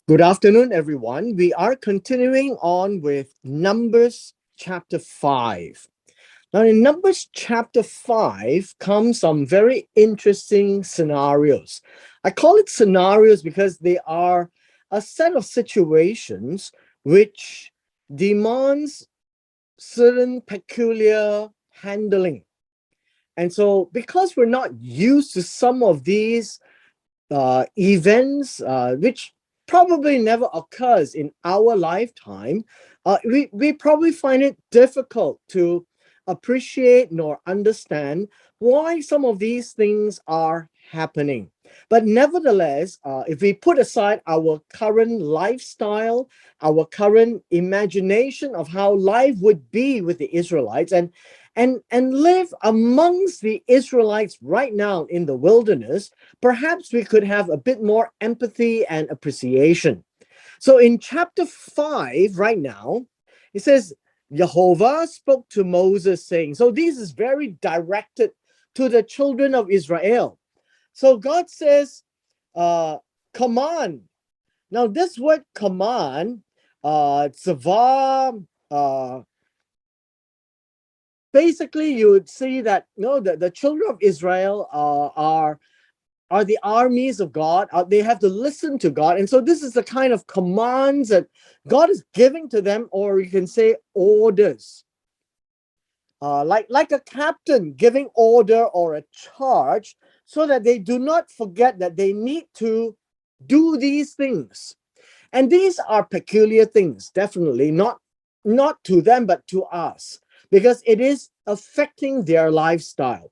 Good afternoon, everyone. We are continuing on with Numbers chapter 5. Now, in Numbers chapter 5 come some very interesting scenarios. I call it scenarios because they are a set of situations which demands certain peculiar handling. And so, because we're not used to some of these events which probably never occurs in our lifetime, we probably find it difficult to appreciate nor understand why some of these things are happening. But nevertheless, if we put aside our current lifestyle, our current imagination of how life would be with the Israelites, and live amongst the Israelites right now in the wilderness, perhaps we could have a bit more empathy and appreciation. So in chapter 5, right now, it says, Jehovah spoke to Moses, saying, so this is very directed to the children of Israel. So God says, command. Now, this word command, tzava, basically you would see that the children of Israel are the armies of God. They have to listen to God. And so this is the kind of commands that God is giving to them, or you can say orders. Like a captain giving order or a charge so that they do not forget that they need to do these things. And these are peculiar things, definitely not to them, but to us, because it is affecting their lifestyle.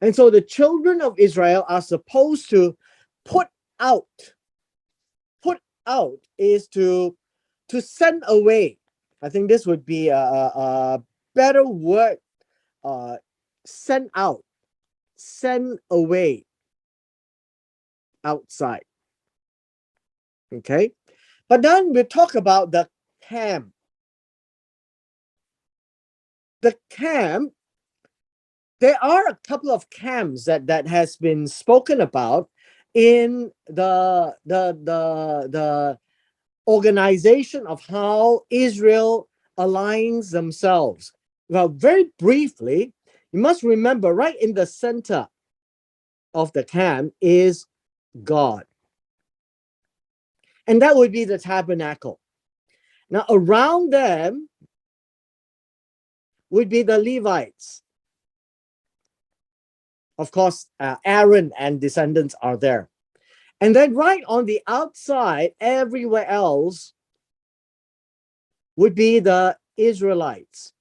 And so the children of Israel are supposed to put out. Put out is to send away. I think this would be a better word. Uh, send out, send away, outside. Okay, but then we talk about the camp. The camp, there are a couple of camps that has been spoken about in the organization of how Israel aligns themselves. Well, very briefly, you must remember right in the center of the camp is God, and that would be the tabernacle. Now around them would be the Levites. Of course, Aaron and descendants are there. And then right on the outside, everywhere else would be the Israelites.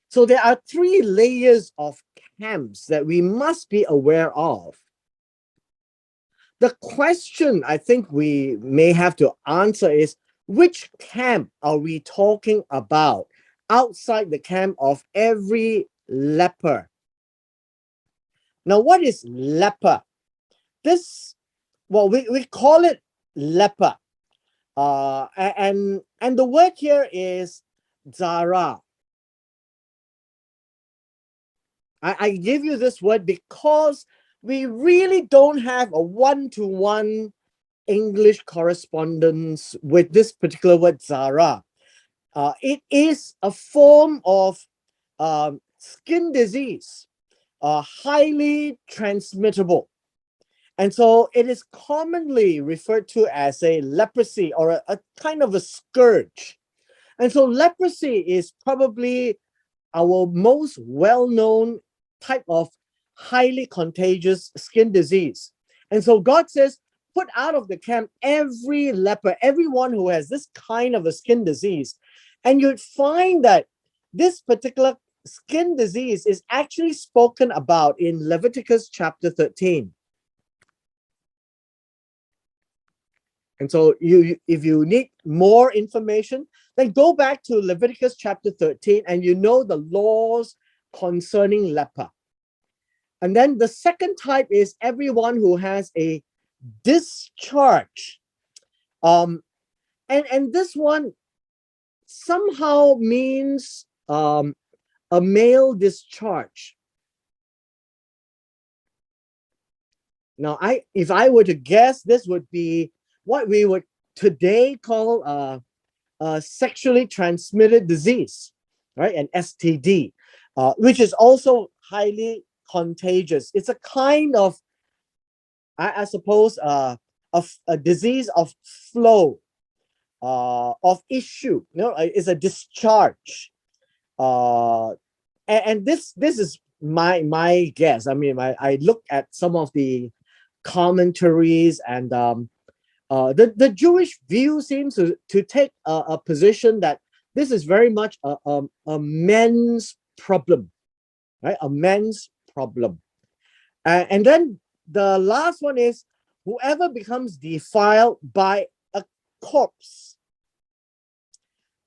So there are three layers of camps that we must be aware of. The question I think we may have to answer is, which camp are we talking about outside the camp of every leper? Now, what is leper? This, well, we call it leper. And the word here is zara. I give you this word because we really don't have a one-to-one English correspondence with this particular word zara. It is a form of skin disease, highly transmittable. And so it is commonly referred to as a leprosy or a kind of a scourge. And so leprosy is probably our most well-known type of highly contagious skin disease. And so God says, put out of the camp every leper, everyone who has this kind of a skin disease. And you'd find that this particular skin disease is actually spoken about in Leviticus chapter 13. And so if you need more information, then go back to Leviticus chapter 13 and you know the laws concerning leper. And then the second type is everyone who has a discharge. And this one somehow means a male discharge. Now, if I were to guess, this would be what we would today call a sexually transmitted disease, right? An STD, which is also highly contagious. It's a kind of, I suppose, of a disease of flow, of issue. It's a discharge. Uh, and this is my guess. I mean, I look at some of the commentaries, and the Jewish view seems to take a position that this is very much a men's problem, right? A men's problem. And then the last one is whoever becomes defiled by a corpse.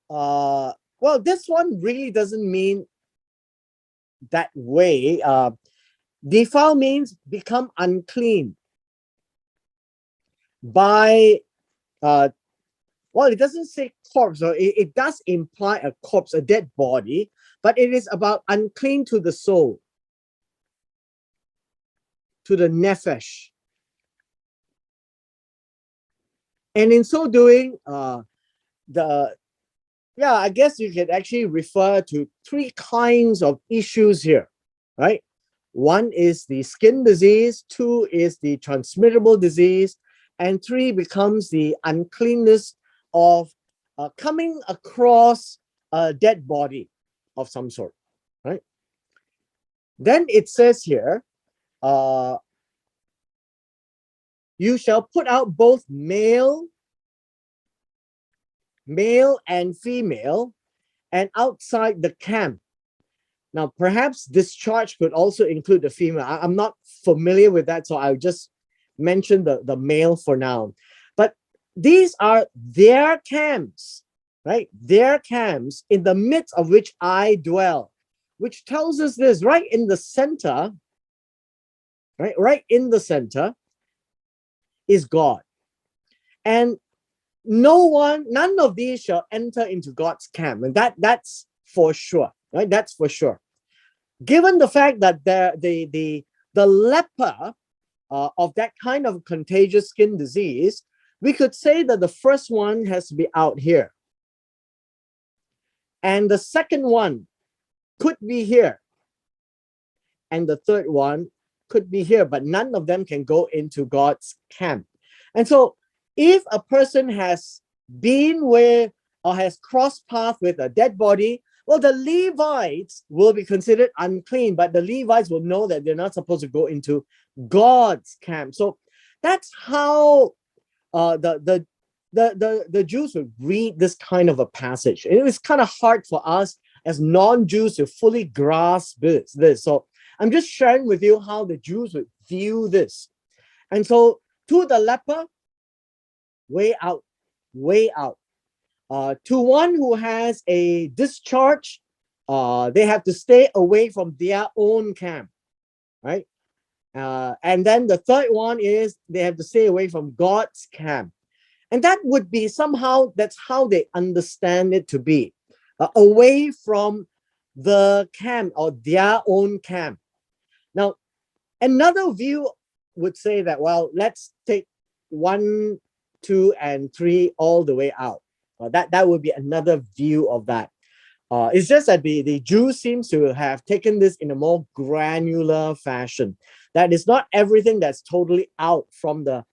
Well, this one really doesn't mean that way. Defile means become unclean by well, it doesn't say corpse, so it does imply a corpse, a dead body, but it is about unclean to the soul, to the nephesh. And in so doing, I guess you could actually refer to three kinds of issues here, right? One is the skin disease, two is the transmittable disease, and three becomes the uncleanness of coming across a dead body of some sort, right? Then it says here, you shall put out both male and female, and outside the camp. Now, perhaps discharge could also include the female. I'm not familiar with that, so I'll just mention the male for now. But these are their camps, right? Their camps in the midst of which I dwell, which tells us this right in the center, right in the center is God. And none of these shall enter into God's camp. And that's for sure, right? That's for sure. Given the fact that the leper of that kind of contagious skin disease, we could say that the first one has to be out here. And the second one could be here. And the third one could be here, but none of them can go into God's camp. And so if a person has been with or has crossed paths with a dead body, well, the Levites will be considered unclean, but the Levites will know that they're not supposed to go into God's camp. So that's how the Jews would read this kind of a passage. It was kind of hard for us as non-Jews to fully grasp this. So I'm just sharing with you how the Jews would view this. And so to the leper, way out, way out. To one who has a discharge, they have to stay away from their own camp, right? And then the third one is they have to stay away from God's camp. And that would be somehow, that's how they understand it to be, away from the camp or their own camp. Now, another view would say that, well, let's take 1, 2, and 3 all the way out. That would be another view of that. It's just that the Jews seems to have taken this in a more granular fashion. That is not everything that's totally out from the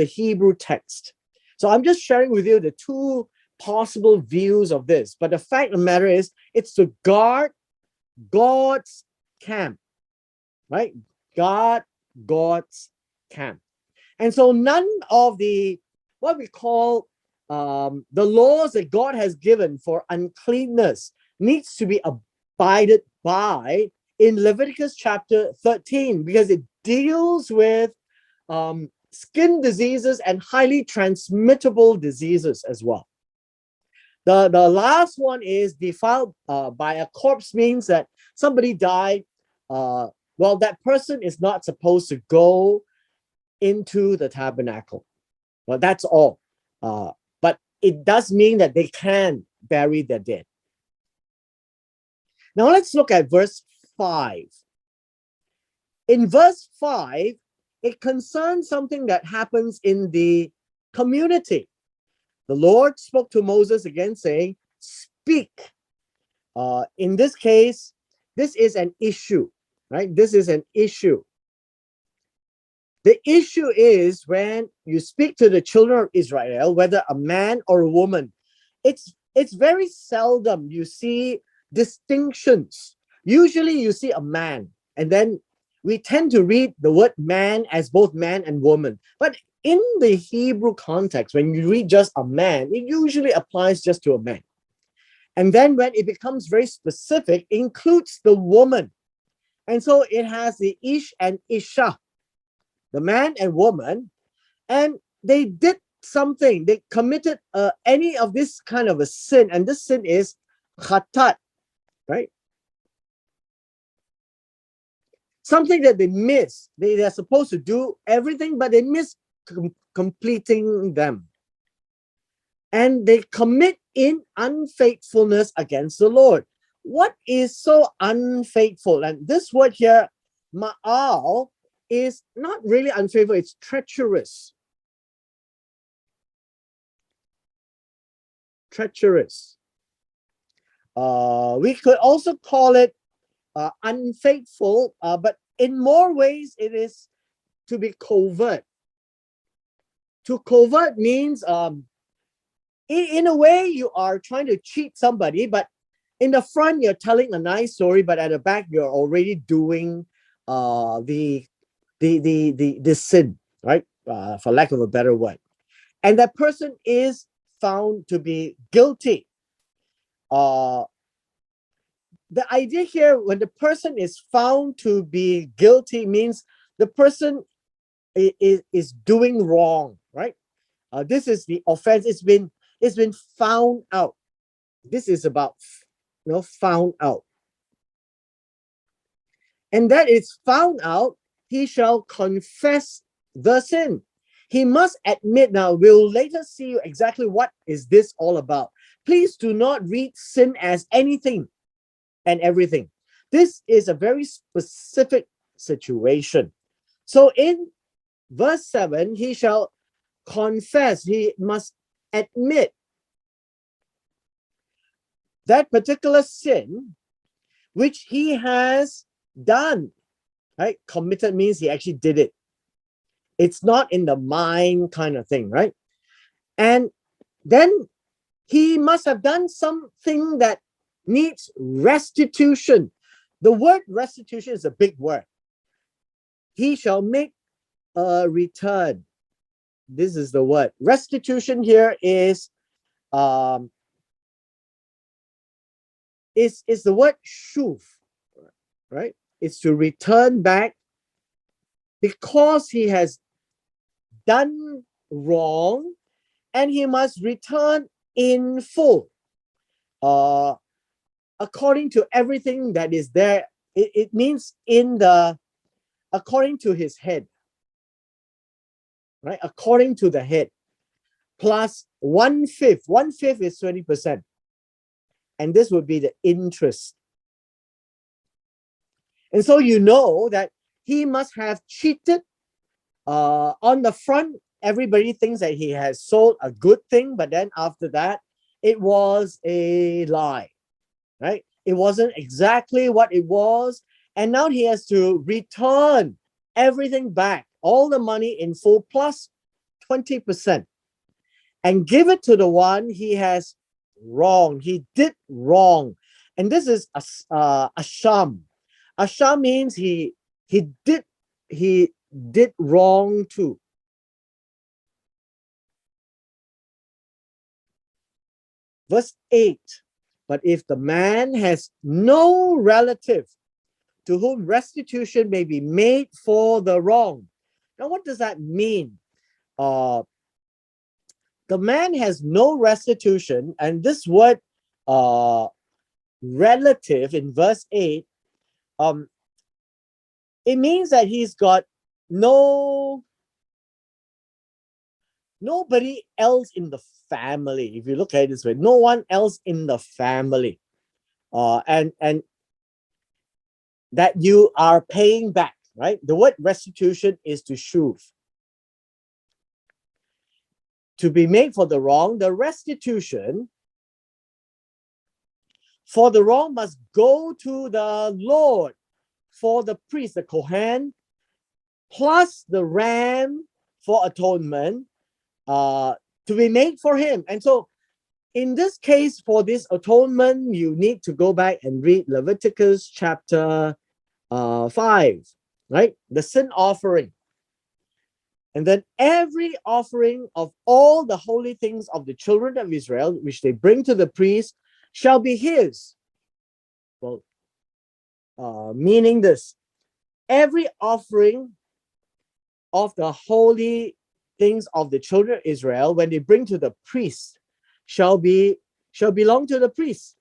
Hebrew text. So I'm just sharing with you the two possible views of this. But the fact of the matter is, it's to guard God's camp, right? God's camp. And so none of the, what we call the laws that God has given for uncleanness needs to be abided by in Leviticus chapter 13, because it deals with skin diseases and highly transmittable diseases as well. The last one is defiled by a corpse, means that somebody died. Well, that person is not supposed to go into the tabernacle. Well, that's all. But it does mean that they can bury their dead. Now let's look at verse 5. In verse 5, it concerns something that happens in the community. The Lord spoke to Moses again, saying, speak. In this case, this is an issue, right? This is an issue. The issue is when you speak to the children of Israel, whether a man or a woman, it's very seldom you see distinctions. Usually you see a man, and then we tend to read the word man as both man and woman. But in the Hebrew context, when you read just a man, it usually applies just to a man. And then when it becomes very specific, it includes the woman. And so it has the ish and isha, the man and woman, and they did something. They committed any of this kind of a sin, and this sin is khatat, right? Something that they miss. They are supposed to do everything, but they miss completing them. And they commit in unfaithfulness against the Lord. What is so unfaithful? And this word here, ma'al, is not really unfaithful, it's treacherous. Treacherous. We could also call it unfaithful, but in more ways it is to be covert. To covert means in a way you are trying to cheat somebody, but in the front you're telling a nice story, but at the back you're already doing the sin, right? For lack of a better word. And that person is found to be guilty. The idea here, when the person is found to be guilty, means the person is doing wrong, right? This is the offense. It's been found out. This is about, found out. And that is found out, he shall confess the sin. He must admit. Now, we'll later see exactly what is this all about. Please do not read sin as anything and everything. This is a very specific situation. So in verse 7, he shall confess, he must admit that particular sin which he has done, right? Committed means he actually did it. It's not in the mind kind of thing, right? And then he must have done something that needs restitution. The word restitution is a big word. He shall make a return. This is the word. Restitution here is the word shuv, right? It's to return back because he has done wrong, and he must return in full, according to everything that is there. It means according to his head, right? According to the head, plus 1/5. 1/5 is 20%, and this would be the interest. And so you know that he must have cheated. On the front, everybody thinks that he has sold a good thing, but then after that, it was a lie, right? It wasn't exactly what it was. And now he has to return everything back, all the money in full plus 20%, and give it to the one he has wronged. He did wrong. And this is asham. Asham means he did wrong too. Verse 8, but if the man has no relative to whom restitution may be made for the wrong. Now, what does that mean? The man has no restitution, and this word relative in verse 8, it means that he's got nobody else in the family. If you look at it this way, no one else in the family, and that you are paying back. right? The word restitution is to shuv. To be made for the wrong, the restitution for the wrong must go to the Lord for the priest, the Kohen, plus the ram for atonement, to be made for him. And so in this case, for this atonement, you need to go back and read Leviticus chapter 5, right? The sin offering. And then every offering of all the holy things of the children of Israel, which they bring to the priest, shall be his. Well, meaning this, every offering of the holy things of the children of Israel, when they bring to the priest, shall belong to the priest.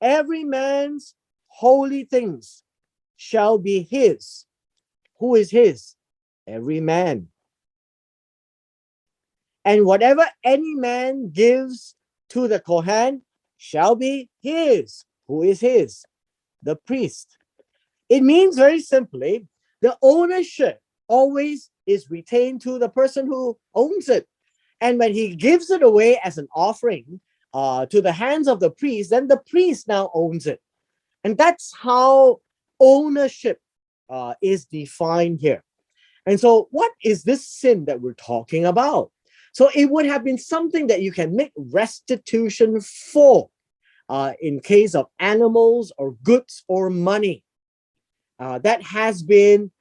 Every man's holy things shall be his. Who is his? Every man. And whatever any man gives to the Kohen shall be his. Who is his? The priest. It means very simply, the ownership always is retained to the person who owns it. And when he gives it away as an offering to the hands of the priest, then the priest now owns it. And that's how ownership is defined here. And so what is this sin that we're talking about? So it would have been something that you can make restitution for in case of animals or goods or money that has been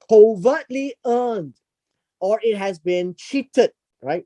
covertly earned, or it has been cheated, right?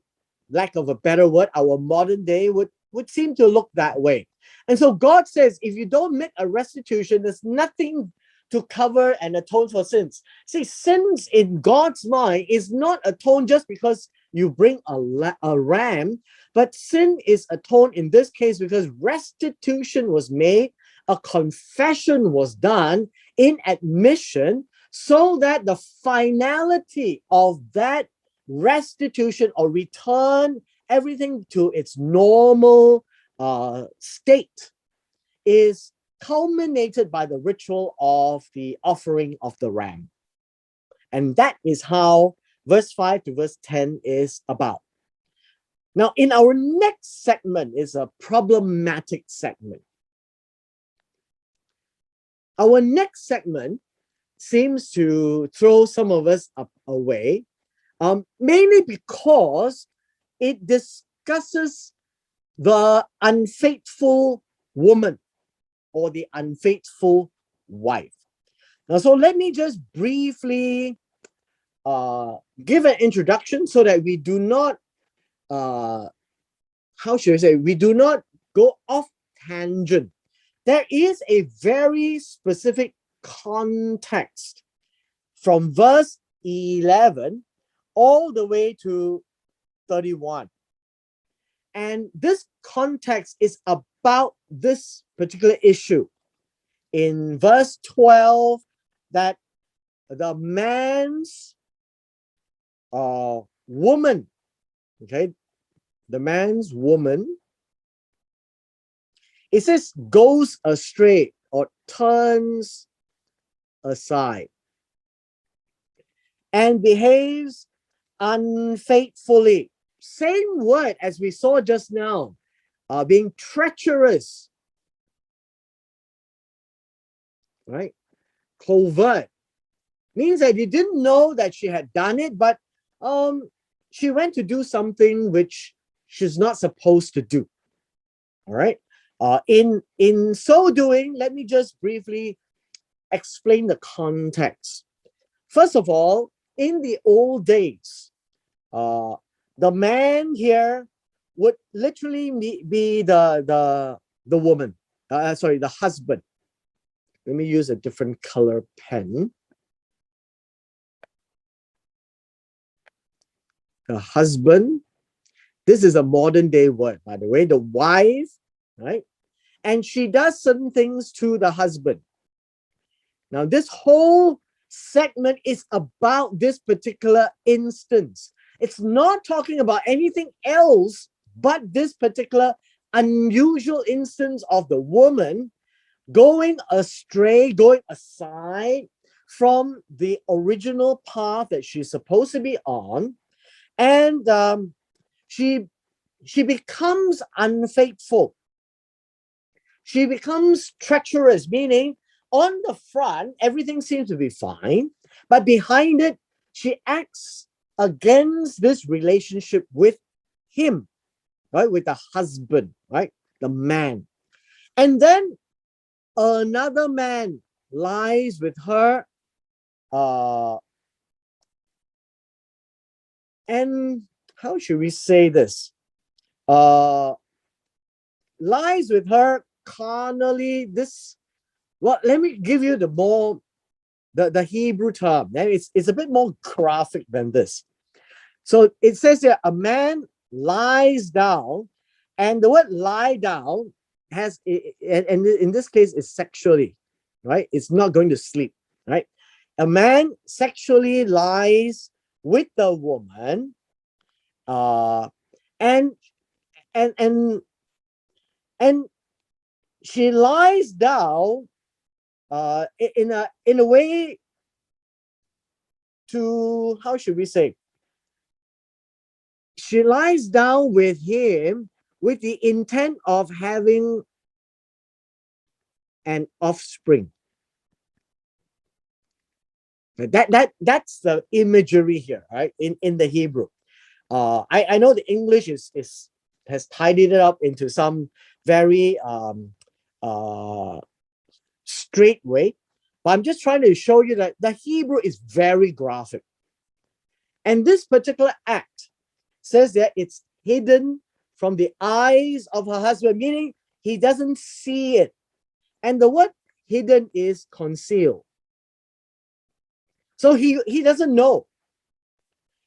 Lack of a better word, our modern day would seem to look that way. And so God says, if you don't make a restitution, there's nothing to cover and atone for sins. See, sins in God's mind is not atoned just because you bring a ram, but sin is atoned in this case because restitution was made, a confession was done in admission, so that the finality of that restitution or return everything to its normal state is culminated by the ritual of the offering of the ram. And that is how verse 5 to verse 10 is about. Now, in our next segment is a problematic segment. Our next segment seems to throw some of us away, mainly because it discusses the unfaithful woman or the unfaithful wife. Now, so let me just briefly give an introduction so that we do not, we do not go off tangent. There is a very specific context from verse 11 all the way to 31. And this context is about this particular issue. In verse 12, that the man's woman, okay, the man's woman, it says goes astray or turns aside and behaves unfaithfully. Same word as we saw just now, being treacherous, right? Covert means that you didn't know that she had done it, but she went to do something which she's not supposed to do. All right. In so doing, let me just briefly explain the context. First of all, in the old days, the man here would literally be the woman. The husband. Let me use a different color pen. The husband. This is a modern day word, by the way. The wife, right? And she does certain things to the husband. Now, this whole segment is about this particular instance. It's not talking about anything else but this particular unusual instance of the woman going astray, going aside from the original path that she's supposed to be on, and she becomes unfaithful. She becomes treacherous, meaning on the front, everything seems to be fine, but behind it, she acts against this relationship with him, right? With the husband, right? The man. And then another man lies with her, and how should we say this? Lies with her carnally. Well, let me give you the Hebrew term. It's a bit more graphic than this. So it says that a man lies down, and the word lie down has, and in this case, is sexually, right? It's not going to sleep, right? A man sexually lies with the woman, and and and and she lies down in a way to, how should we say, she lies down with him with the intent of having an offspring. That's the imagery here, right? In the Hebrew. I know the English has tidied it up into some very straight way, but I'm just trying to show you that the Hebrew is very graphic. And this particular act says that it's hidden from the eyes of her husband, meaning he doesn't see it. And the word hidden is concealed. So he doesn't know.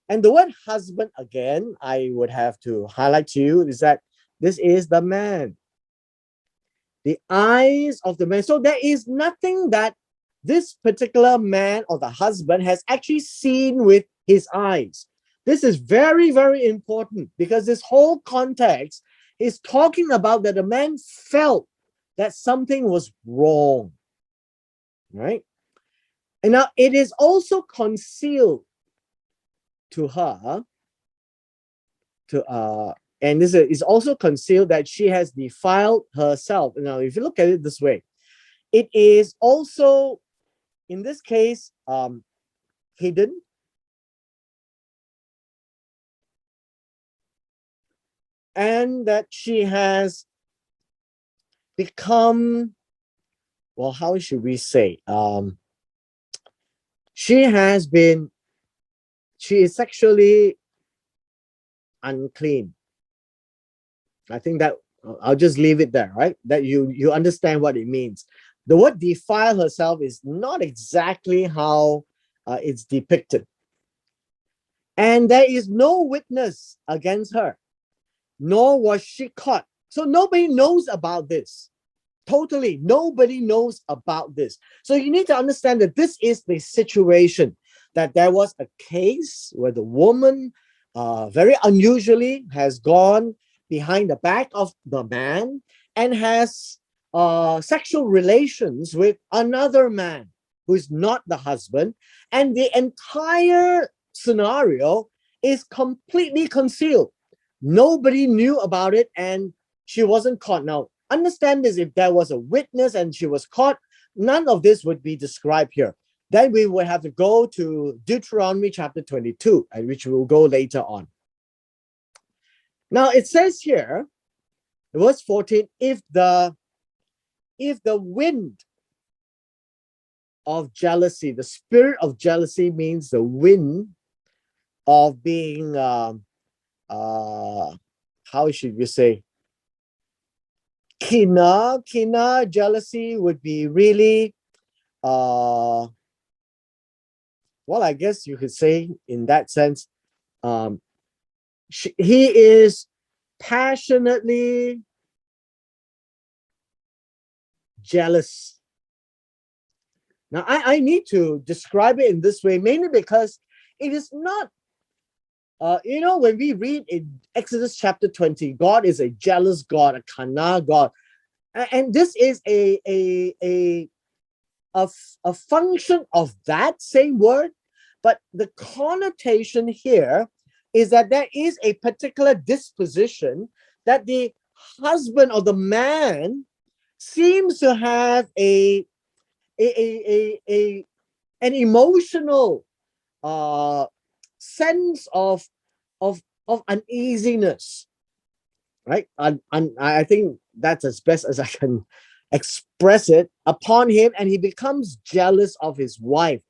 And the word husband, again, I would have to highlight to you, is that this is the man. The eyes of the man. So there is nothing that this particular man or the husband has actually seen with his eyes. This is very, very important, because this whole context is talking about that the man felt that something was wrong, right? And now it is also concealed to her, and this is also concealed that she has defiled herself. Now, if you look at it this way, it is also, in this case, hidden. And that she has become, well, how should we say? She is sexually unclean. I think that I'll just leave it there, right? That you understand what it means. The word defile herself is not exactly how it's depicted. And there is no witness against her, nor was she caught. So nobody knows about this. Totally, nobody knows about this. So you need to understand that this is the situation, that there was a case where the woman very unusually has gone behind the back of the man and has sexual relations with another man who is not the husband. And the entire scenario is completely concealed. Nobody knew about it, and she wasn't caught. Now, understand this, if there was a witness and she was caught, none of this would be described here. Then we would have to go to Deuteronomy chapter 22, which we'll go later on. Now it says here, verse 14, if the wind of jealousy, the spirit of jealousy means the wind of being, how should we say, kina, jealousy would be really, well, I guess you could say in that sense, he is passionately jealous. Now, I need to describe it in this way, mainly because it is not, when we read in Exodus chapter 20, God is a jealous God, a kana God. And this is a a function of that same word, but the connotation here is that there is a particular disposition that the husband or the man seems to have an emotional sense of uneasiness, right? And I think that's as best as I can express it upon him, and he becomes jealous of his wife.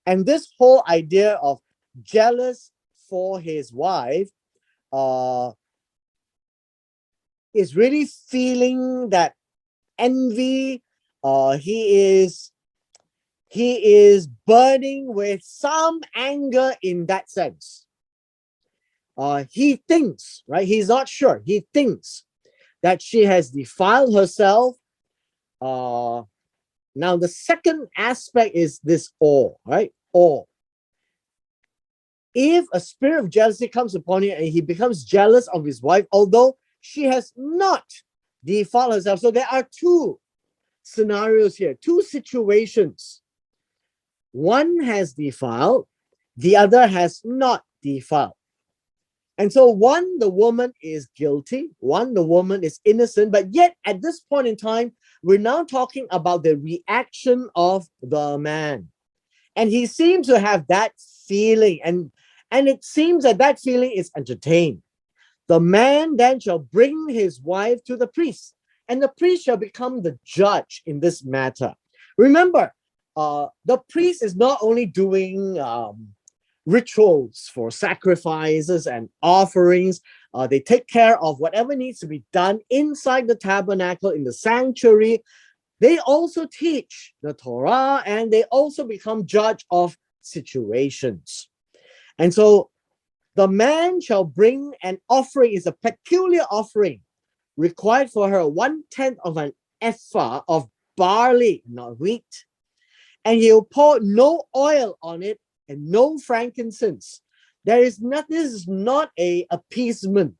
And this whole idea of jealous for his wife is really feeling that envy. He is burning with some anger in that sense. He thinks, right? He's not sure. He thinks that she has defiled herself. Now, the second aspect is this awe, right? Awe. If a spirit of jealousy comes upon him and he becomes jealous of his wife, although she has not defiled herself. So there are two scenarios here, two situations. One has defiled, the other has not defiled. And so one, the woman is guilty, one, the woman is innocent, but yet at this point in time, we're now talking about the reaction of the man. And he seems to have that feeling, and it seems that that feeling is entertained. The man then shall bring his wife to the priest, and the priest shall become the judge in this matter. Remember, the priest is not only doing rituals for sacrifices and offerings. They take care of whatever needs to be done inside the tabernacle, in the sanctuary. They also teach the Torah, and they also become judge of situations. And so the man shall bring an offering, is a peculiar offering required for her, 1/10 of an ephah of barley, not wheat. And he'll pour no oil on it and no frankincense. This is not a appeasement.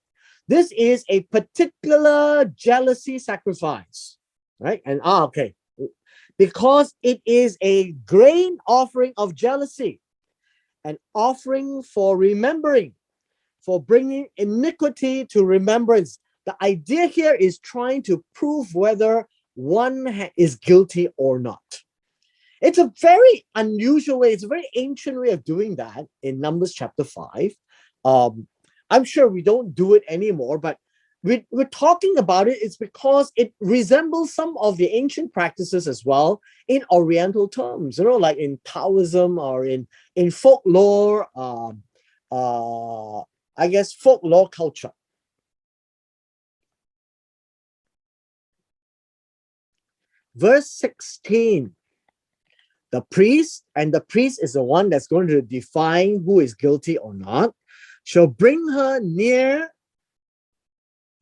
This is a particular jealousy sacrifice, right? And okay, because it is a grain offering of jealousy, an offering for remembering, for bringing iniquity to remembrance. The idea here is trying to prove whether one is guilty or not. It's a very unusual way. It's a very ancient way of doing that in Numbers chapter 5. I'm sure we don't do it anymore, but we're talking about it. It's because it resembles some of the ancient practices as well in Oriental terms, like in Taoism or in folklore, I guess folklore culture. Verse 16. The priest, and the priest is the one that's going to define who is guilty or not, shall bring her near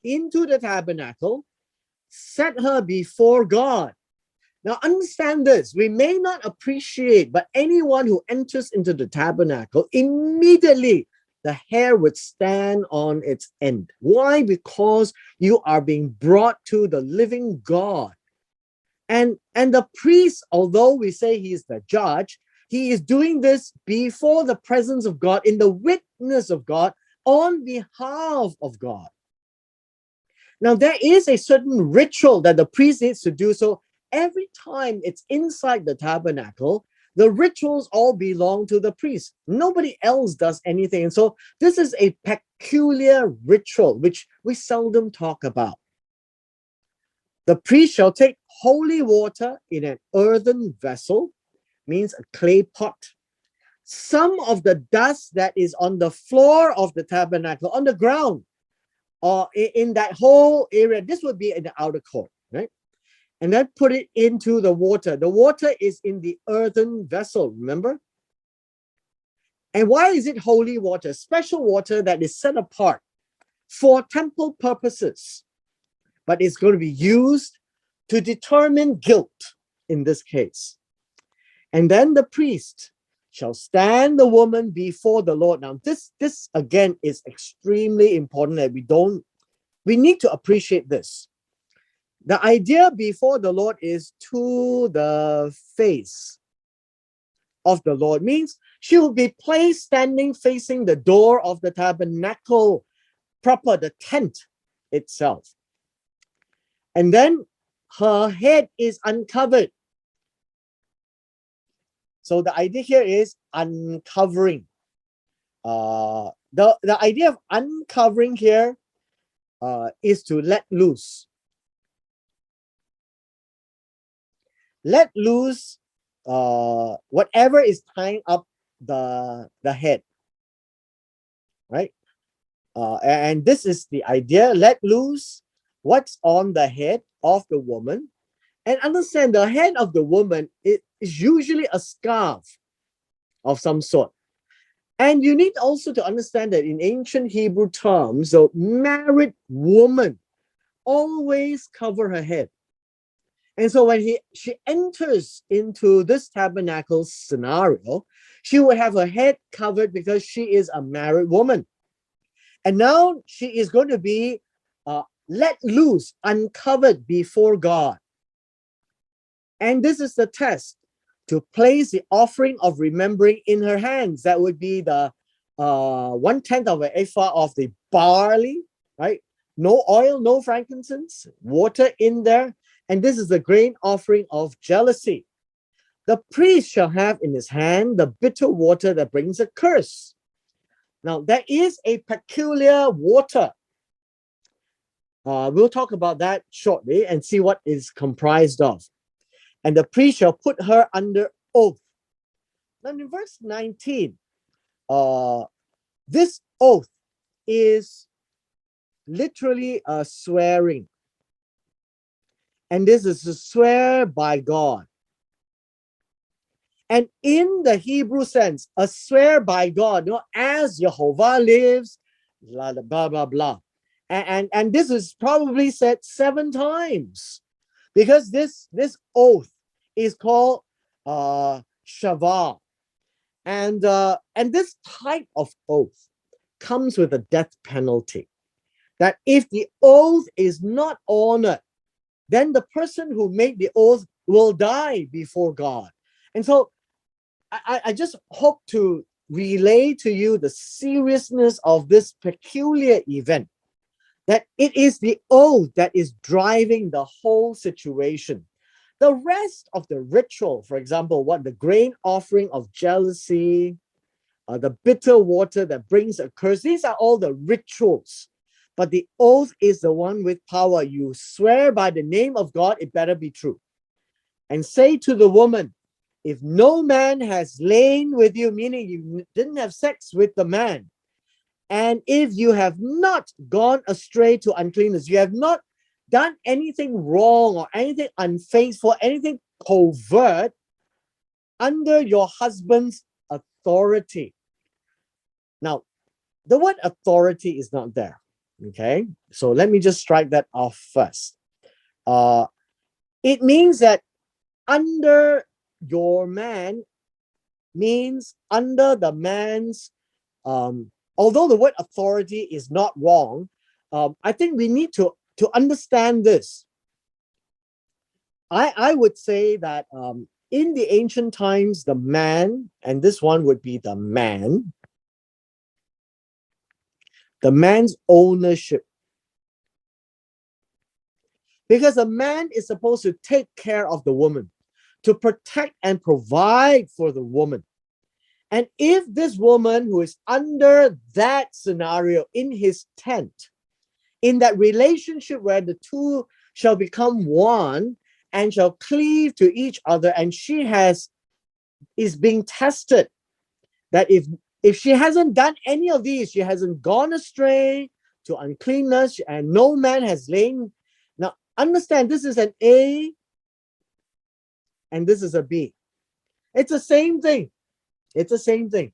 into the tabernacle, set her before God. Now understand this, we may not appreciate, but anyone who enters into the tabernacle, immediately the hair would stand on its end. Why? Because you are being brought to the living God. And the priest, although we say he is the judge, he is doing this before the presence of God, in the witness of God, on behalf of God. Now, there is a certain ritual that the priest needs to do. So every time it's inside the tabernacle, the rituals all belong to the priest. Nobody else does anything. And so this is a peculiar ritual, which we seldom talk about. The priest shall take holy water in an earthen vessel, means a clay pot. Some of the dust that is on the floor of the tabernacle, on the ground, or in that whole area, this would be in the outer court, right? And then put it into the water. The water is in the earthen vessel, remember? And why is it holy water? Special water that is set apart for temple purposes, but it's going to be used to determine guilt in this case. And then the priest shall stand the woman before the Lord. Now, this again is extremely important that we need to appreciate this. The idea before the Lord is to the face of the Lord, means she will be placed standing facing the door of the tabernacle proper, the tent itself. And then her head is uncovered. So the idea here is uncovering. The idea of uncovering here is to let loose. Let loose whatever is tying up the head, right? And this is the idea. Let loose what's on the head of the woman. And understand the head of the woman is usually a scarf of some sort. And you need also to understand that in ancient Hebrew terms, the married woman always cover her head. And so when she enters into this tabernacle scenario, she will have her head covered because she is a married woman. And now she is going to be let loose, uncovered before God. And this is the test, to place the offering of remembering in her hands. That would be the 1/10 of an ephah of the barley, right? No oil, no frankincense, water in there. And this is the grain offering of jealousy. The priest shall have in his hand the bitter water that brings a curse. Now, there is a peculiar water. We'll talk about that shortly and see what is comprised of. And the priest shall put her under oath. Now, in verse 19, this oath is literally a swearing. And this is to swear by God. And in the Hebrew sense, a swear by God, as Jehovah lives, blah, blah, blah, blah. And this is probably said 7 times, because this oath is called Shavah. And this type of oath comes with a death penalty. That if the oath is not honored, then the person who made the oath will die before God. And so I just hope to relay to you the seriousness of this peculiar event, that it is the oath that is driving the whole situation. The rest of the ritual, for example, what the grain offering of jealousy, the bitter water that brings a curse, these are all the rituals. But the oath is the one with power. You swear by the name of God, it better be true. And say to the woman, if no man has lain with you, meaning you didn't have sex with the man, and if you have not gone astray to uncleanness, you have not done anything wrong or anything unfaithful, anything covert under your husband's authority. Now, the word authority is not there. Okay, so let me just strike that off first. It means that under your man means under the man's, although the word authority is not wrong, I think we need to understand this. I would say that in the ancient times, the man, and this one would be the man's ownership. Because a man is supposed to take care of the woman, to protect and provide for the woman. And if this woman who is under that scenario in his tent, in that relationship where the two shall become one and shall cleave to each other, and she is being tested, that if she hasn't done any of these, she hasn't gone astray to uncleanness, and no man has lain. Now, understand, this is an A and this is a B. It's the same thing. It's the same thing.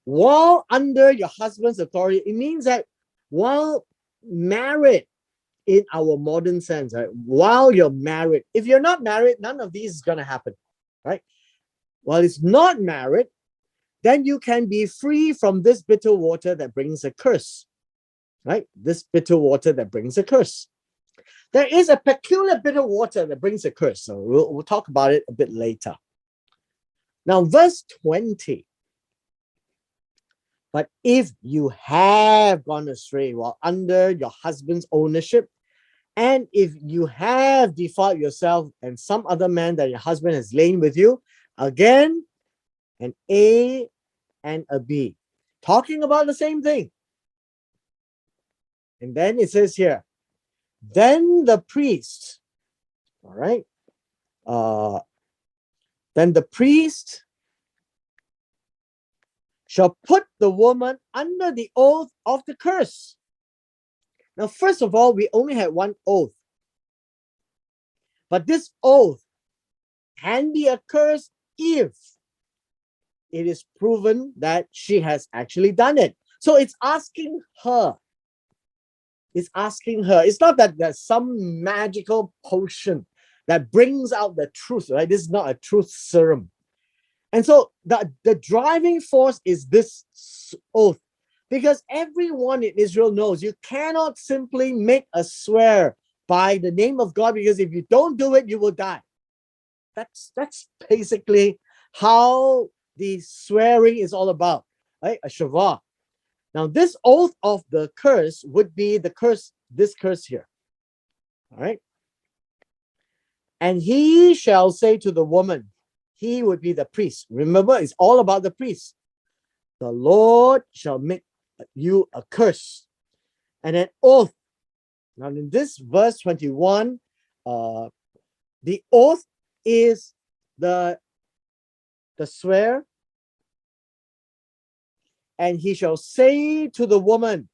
While under your husband's authority, it means that while married in our modern sense, right? While you're married, if you're not married, none of these is going to happen, right? While it's not married, then you can be free from this bitter water that brings a curse, right? This bitter water that brings a curse. There is a peculiar bit of water that brings a curse. So we'll talk about it a bit later. Now, verse 20. But if you have gone astray while under your husband's ownership, and if you have defiled yourself and some other man that your husband has lain with you, again, an A and a B, talking about the same thing. And then it says here, then the priest, all right, then the priest shall put the woman under the oath of the curse. Now, first of all, we only had one oath. But this oath can be a curse if it is proven that she has actually done it. So it's asking her. It's asking her. It's not that there's some magical potion that brings out the truth, right? This is not a truth serum. And so the driving force is this oath, because everyone in Israel knows you cannot simply make a swear by the name of God, because if you don't do it, you will die. That's basically how the swearing is all about, right? A shavah. Now, this oath of the curse would be the curse, this curse here. All right. And he shall say to the woman, he would be the priest. Remember, it's all about the priest. The Lord shall make you a curse and an oath. Now, in this verse 21, the oath is the swear. And he shall say to the woman,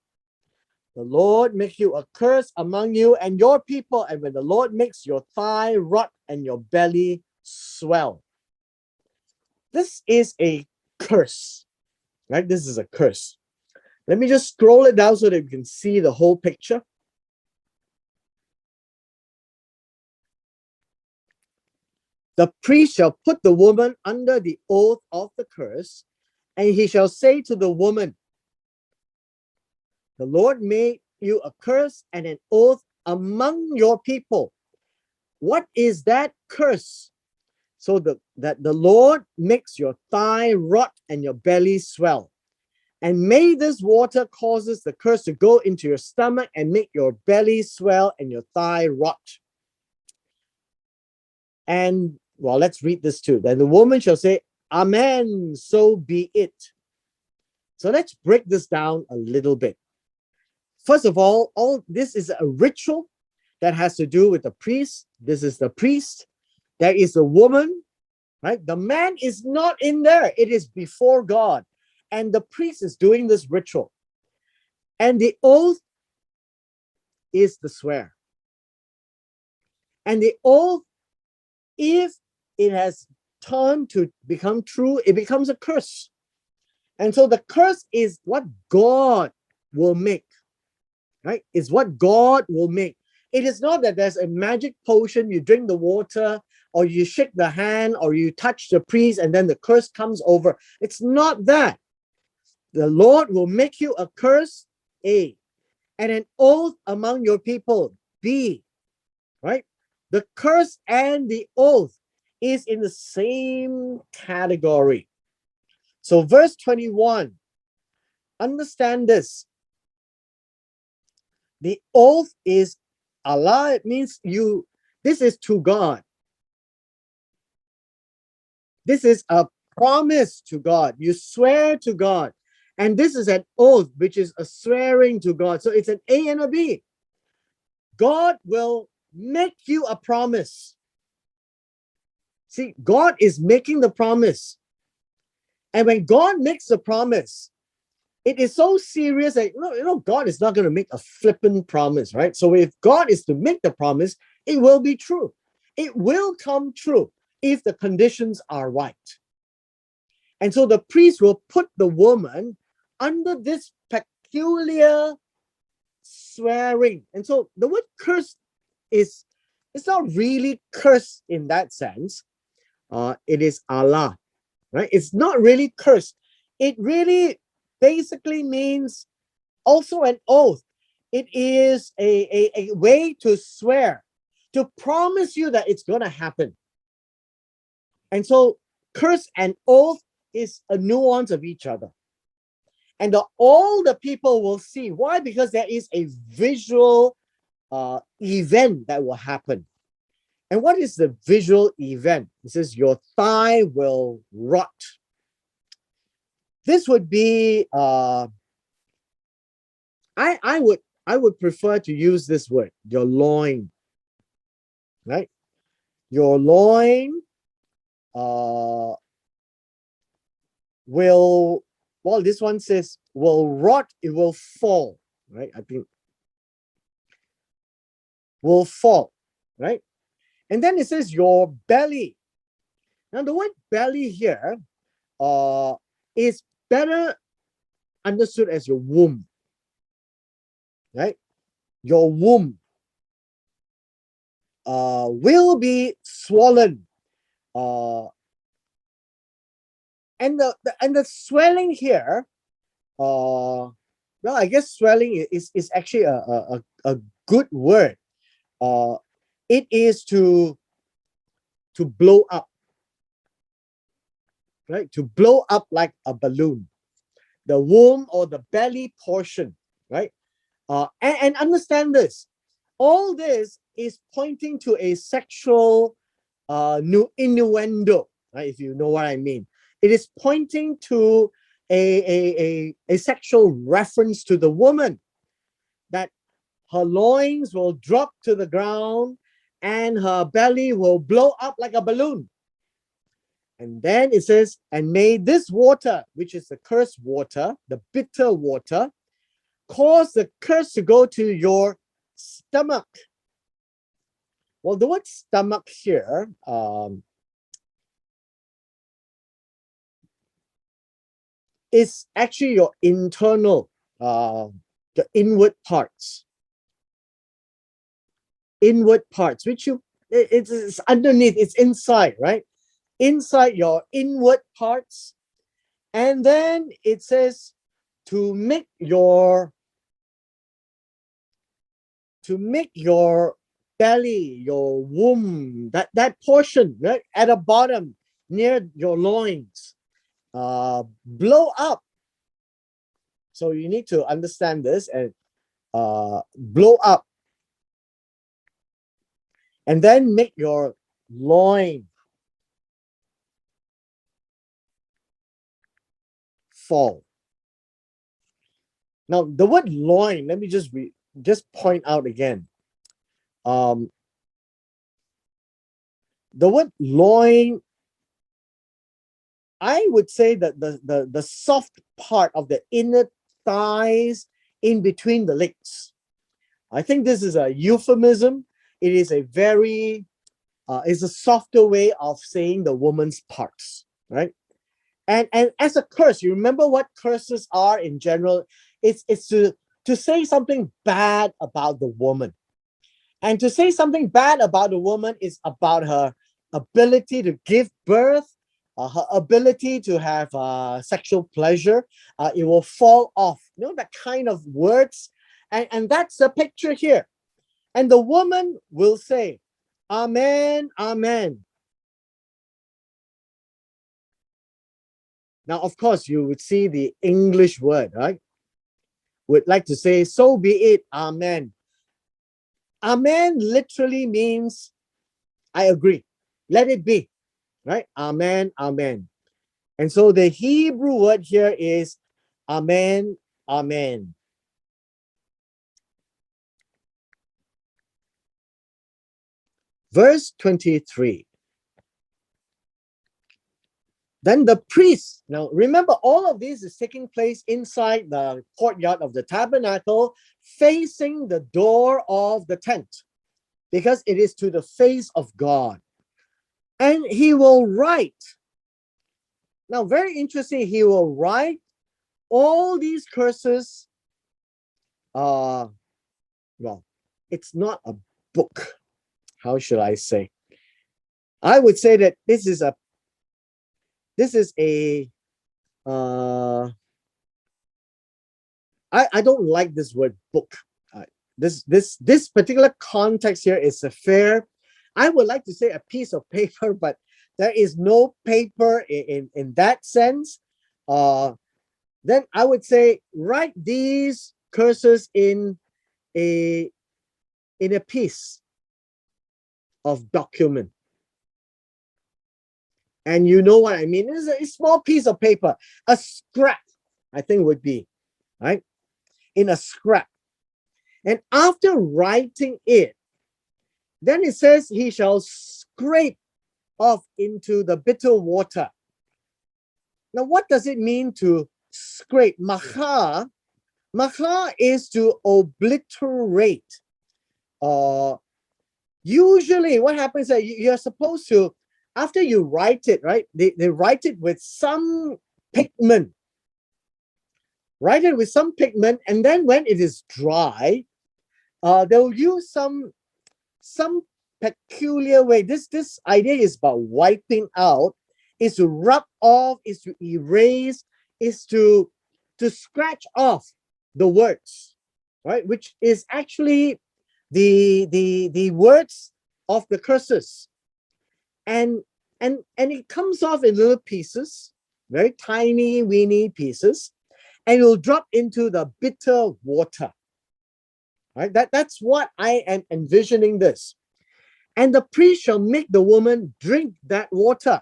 the Lord make you a curse among you and your people, and when the Lord makes your thigh rot and your belly swell. This is a curse, right? This is a curse. Let me just scroll it down so that you can see the whole picture. The priest shall put the woman under the oath of the curse, and he shall say to the woman, the Lord made you a curse and an oath among your people. What is that curse? So that the Lord makes your thigh rot and your belly swell. And may this water causes the curse to go into your stomach and make your belly swell and your thigh rot. And, well, let's read this too. Then the woman shall say, Amen, so be it. So let's break this down a little bit. First of all this is a ritual that has to do with the priest. This is the priest. There is a woman, right? The man is not in there. It is before God. And the priest is doing this ritual. And the oath is the swear. And the oath, if it has turned to become true, it becomes a curse. And so the curse is what God will make, right? It's what God will make. It is not that there's a magic potion, you drink the water, or you shake the hand, or you touch the priest, and then the curse comes over. It's not that. The Lord will make you a curse, A, and an oath among your people, B, right? The curse and the oath is in the same category. So verse 21, understand this. The oath is Allah. It means this is to God. This is a promise to God. You swear to God. And this is an oath, which is a swearing to God. So it's an A and a B. God will make you a promise. See, God is making the promise. And when God makes a promise, it is so serious that God is not going to make a flippant promise, right? So if God is to make the promise, it will be true. It will come true if the conditions are right. And so the priest will put the woman under this peculiar swearing. And so the word curse it's not really curse in that sense. It is Allah, right? It's not really curse. It really basically means also an oath. It is a way to swear, to promise you that it's going to happen. And so curse and oath is a nuance of each other. And all the people will see. Why? Because there is a visual event that will happen. And what is the visual event? It says your thigh will rot. This would be I would prefer to use this word, your loin, right? Your loin will, well, this one says will rot, it will fall, right? I think will fall, right? And then it says your belly. Now the word belly here is better understood as your womb, right? Your womb will be swollen. And the swelling here, well, I guess swelling is actually a good word. It is to blow up, right? To blow up like a balloon. The womb or the belly portion, right? And understand this. All this is pointing to a sexual innuendo, right? If you know what I mean. It is pointing to a sexual reference to the woman, that her loins will drop to the ground and her belly will blow up like a balloon. And then it says, and may this water, which is the cursed water, the bitter water, cause the curse to go to your stomach. Well, the word stomach here is actually your internal, the inward parts. Inward parts, which it's underneath, it's inside, right? Inside your inward parts. And then it says to make your belly, your womb, that portion, right, at the bottom near your loins, blow up. So you need to understand this and blow up. And then make your loin fall. Now, the word loin, let me just point out again. The word loin, I would say that the soft part of the inner thighs in between the legs. I think this is a euphemism. It is a very, it's a softer way of saying the woman's parts, right? And as a curse, you remember what curses are in general? It's to say something bad about the woman. And to say something bad about the woman is about her ability to give birth, her ability to have sexual pleasure. It will fall off. You know, that kind of words. And that's the picture here. And the woman will say, Amen, Amen. Now, of course, you would see the English word, right? Would like to say, so be it, Amen. Amen literally means, I agree. Let it be, right? Amen, Amen. And so the Hebrew word here is Amen, Amen. Verse 23. Then the priest, now remember, all of this is taking place inside the courtyard of the tabernacle, facing the door of the tent, because it is to the face of God. And he will write. Now, very interesting, he will write all these curses. Well, it's not a book. How should I say? I would say that this is a I don't like this word book. This particular context here is a fair, I would like to say a piece of paper, but there is no paper in that sense. Then I would say write these curses in a piece of document. And you know what I mean? It's a small piece of paper, a scrap, I think would be, right? In a scrap. And after writing it, then it says he shall scrape off into the bitter water. Now, what does it mean to scrape? Maha is to obliterate. Usually what happens is that you're supposed to, after you write it, right? They write it with some pigment. Write it with some pigment, and then when it is dry, they'll use some peculiar way. This idea is about wiping out, is to rub off, is to erase, is to scratch off the words, right? Which is actually the words of the curses. And it comes off in little pieces, very tiny, weeny pieces, and it will drop into the bitter water. Right? That's what I am envisioning this. And the priest shall make the woman drink that water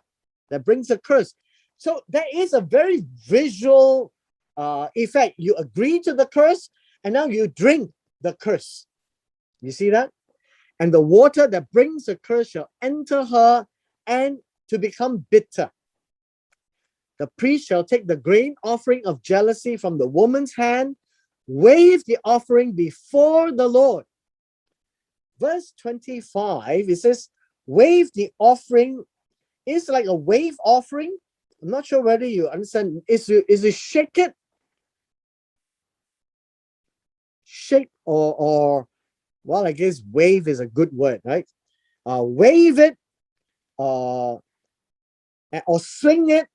that brings a curse. So there is a very visual effect. You agree to the curse, and now you drink the curse. You see that? And the water that brings the curse shall enter her and to become bitter. The priest shall take the grain offering of jealousy from the woman's hand, wave the offering before the Lord. Verse 25, it says, wave the offering is like a wave offering. I'm not sure whether you understand. Is to shake it? Shake or well, I guess wave is a good word, right? Wave it, or swing it,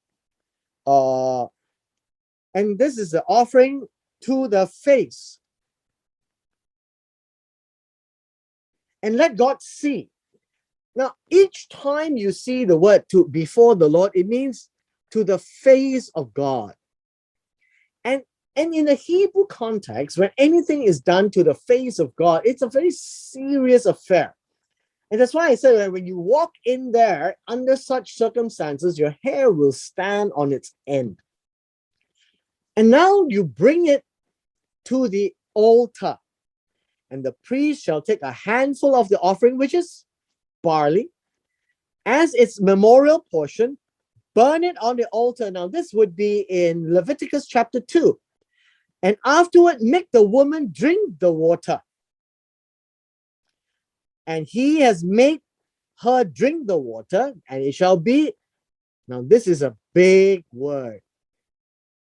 and this is the offering to the face. And let God see. Now, each time you see the word to before the Lord, it means to the face of God. And in the Hebrew context, when anything is done to the face of God, it's a very serious affair. And that's why I said that when you walk in there under such circumstances, your hair will stand on its end. And now you bring it to the altar. And the priest shall take a handful of the offering, which is barley, as its memorial portion, burn it on the altar. Now, this would be in Leviticus chapter 2. And afterward, make the woman drink the water. And he has made her drink the water, and it shall be, now this is a big word,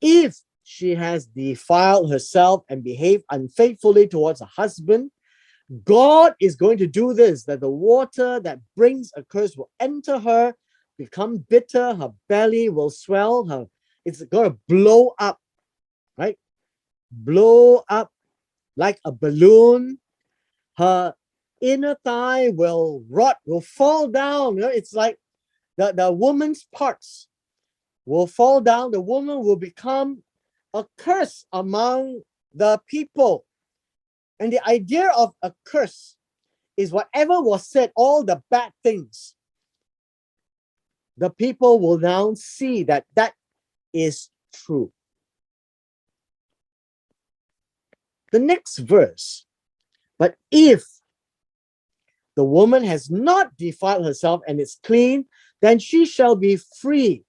if she has defiled herself and behaved unfaithfully towards her husband, God is going to do this, that the water that brings a curse will enter her, become bitter, her belly will swell, it's going to blow up, right? Blow up like a balloon. Her inner thigh will rot, will fall down. You know, it's like the woman's parts will fall down. The woman will become a curse among the people. And the idea of a curse is whatever was said, all the bad things, the people will now see that that is true. The next verse, but if the woman has not defiled herself and is clean, then she shall be free,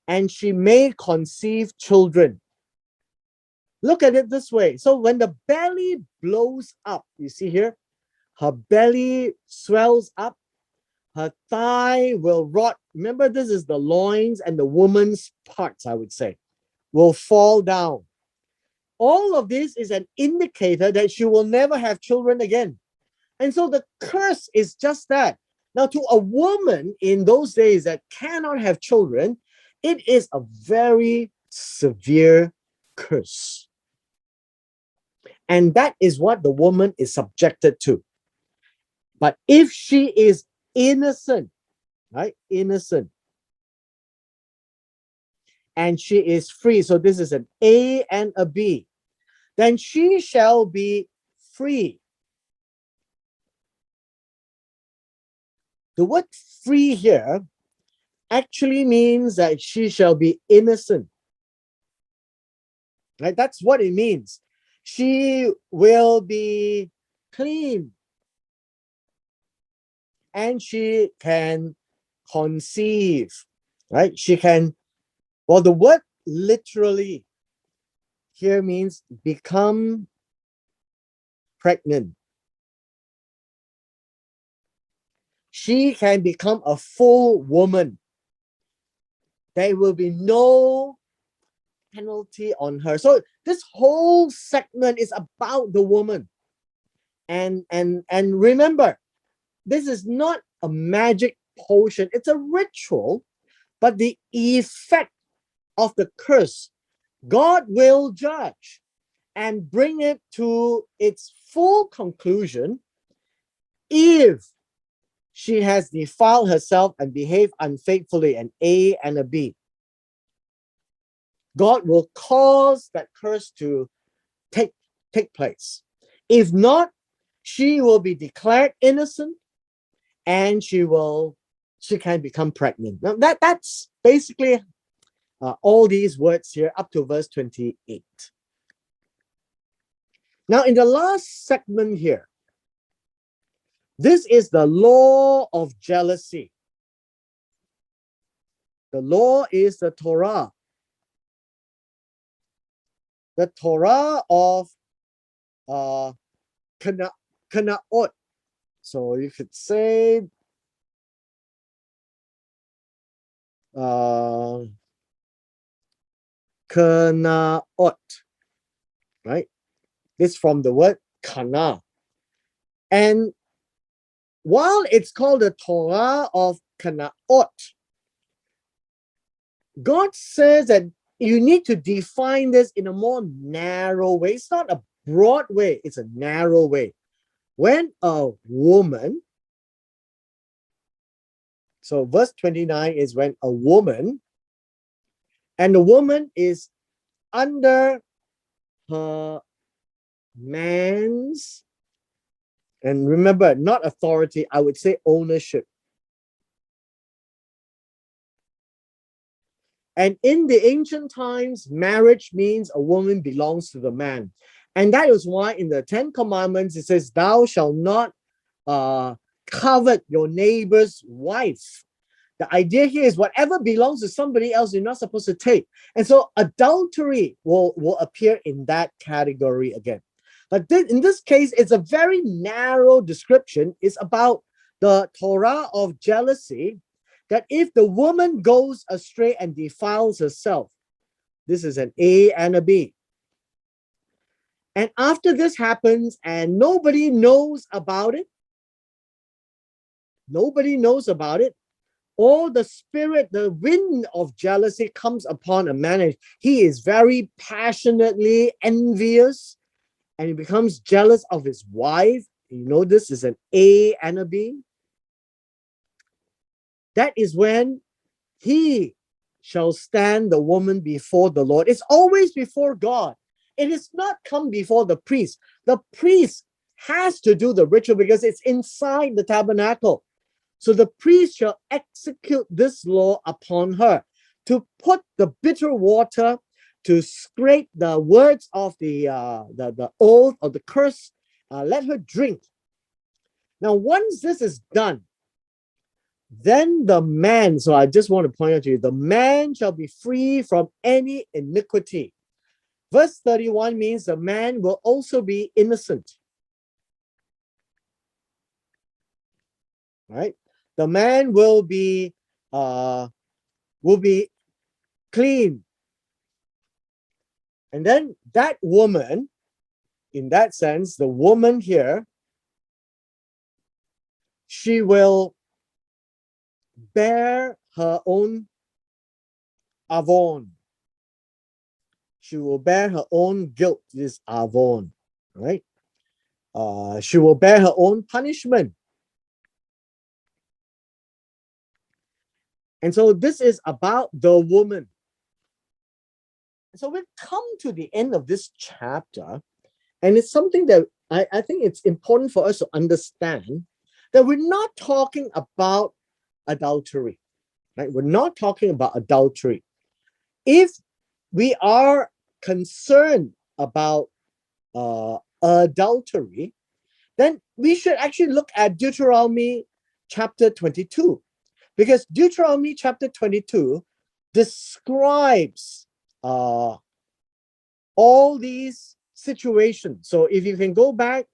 and she may conceive children. Look at it this way. So when the belly blows up, you see here, her belly swells up, her thigh will rot. Remember, this is the loins and the woman's parts, I would say, will fall down. All of this is an indicator that she will never have children again. And so the curse is just that. Now, to a woman in those days that cannot have children, it is a very severe curse. And that is what the woman is subjected to. But if she is innocent, right? Innocent. And she is free. So this is an A and a B. Then she shall be free. The word free here actually means that she shall be innocent. Right? That's what it means. She will be clean. And she can conceive. Right? She can, well, the word literally here means become pregnant. She can become a full woman. There will be no penalty on her. So this whole segment is about the woman. And remember, this is not a magic potion, it's a ritual, but the effect of the curse, God will judge and bring it to its full conclusion if she has defiled herself and behaved unfaithfully, an A and a B. God will cause that curse to take place. If not, she will be declared innocent and she can become pregnant. Now that's basically all these words here up to verse 28. Now in the last segment here, this is the law of jealousy. The law is the Torah. The Torah of Kanaot. So you could say Kanaot, right? This from the word Kana. And while it's called the Torah of Kanaot, God says that you need to define this in a more narrow way. It's not a broad way, it's a narrow way. When a woman, so verse 29 is when a woman, and the woman is under her man's, and remember, not authority, I would say ownership. And in the ancient times, marriage means a woman belongs to the man. And that is why in the Ten Commandments, it says, thou shalt not covet your neighbor's wife. The idea here is whatever belongs to somebody else, you're not supposed to take. And so adultery will appear in that category again. But in this case, it's a very narrow description. It's about the Torah of jealousy, that if the woman goes astray and defiles herself, this is an A and a B. And after this happens and nobody knows about it, or the spirit, the wind of jealousy comes upon a man and he is very passionately envious and he becomes jealous of his wife. You know, this is an A and a B. That is when he shall stand the woman before the Lord. It's always before God. It is not come before the priest. The priest has to do the ritual because it's inside the tabernacle. So the priest shall execute this law upon her to put the bitter water, to scrape the words of the oath or the curse, let her drink. Now, once this is done, then the man, so I just want to point out to you, the man shall be free from any iniquity. Verse 31 means the man will also be innocent. Right? The man will be clean. And then that woman, in that sense, the woman here, she will bear her own avon. She will bear her own guilt, this avon. right? She will bear her own punishment. And so this is about the woman. So we've come to the end of this chapter, and it's something that I think it's important for us to understand that we're not talking about adultery, right? We're not talking about adultery. If we are concerned about adultery, then we should actually look at Deuteronomy chapter 22, because Deuteronomy chapter 22 describes all these situations. So if you can go back,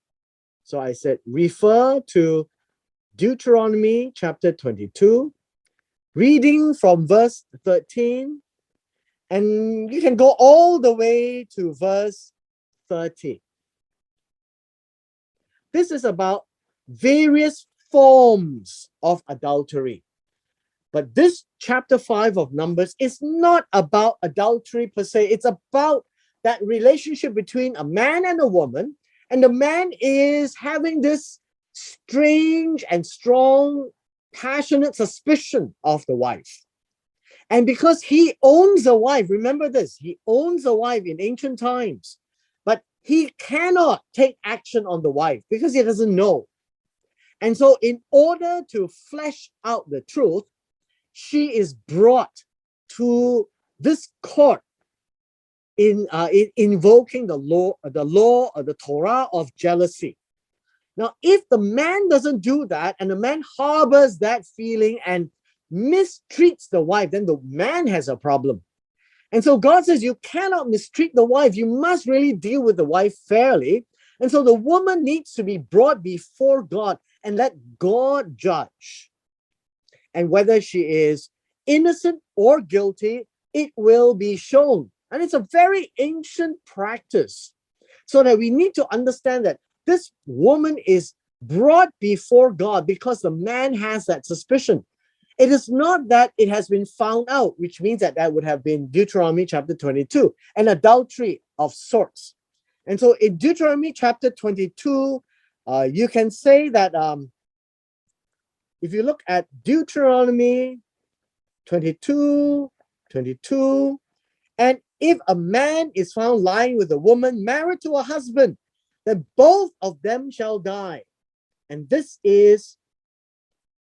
so I said refer to Deuteronomy chapter 22, reading from verse 13, and you can go all the way to verse 30. This is about various forms of adultery. But this chapter 5 of Numbers is not about adultery per se. It's about that relationship between a man and a woman. And the man is having this strange and strong, passionate suspicion of the wife. And because he owns a wife, remember this, he owns a wife in ancient times, but he cannot take action on the wife because he doesn't know. And so in order to flesh out the truth, she is brought to this court in invoking the law of the Torah of jealousy. Now, if the man doesn't do that and the man harbors that feeling and mistreats the wife, then the man has a problem. And so God says you cannot mistreat the wife. You must really deal with the wife fairly. And so the woman needs to be brought before God and let God judge. And whether she is innocent or guilty, it will be shown. And it's a very ancient practice. So that we need to understand that this woman is brought before God because the man has that suspicion. It is not that it has been found out, which means that would have been Deuteronomy chapter 22, an adultery of sorts. And so in Deuteronomy chapter 22, you can say that if you look at Deuteronomy 22, and if a man is found lying with a woman married to a husband, then both of them shall die. And this is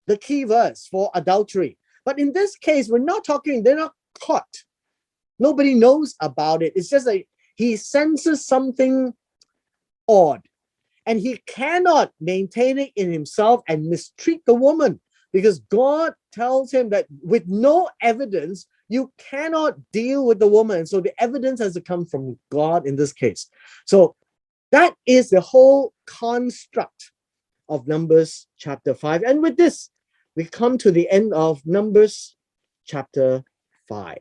the key verse for adultery. But in this case, we're not talking, they're not caught. Nobody knows about it. It's just like he senses something odd. And he cannot maintain it in himself and mistreat the woman because God tells him that with no evidence, you cannot deal with the woman. So the evidence has to come from God in this case. So that is the whole construct of Numbers chapter 5. And with this, we come to the end of Numbers chapter 5.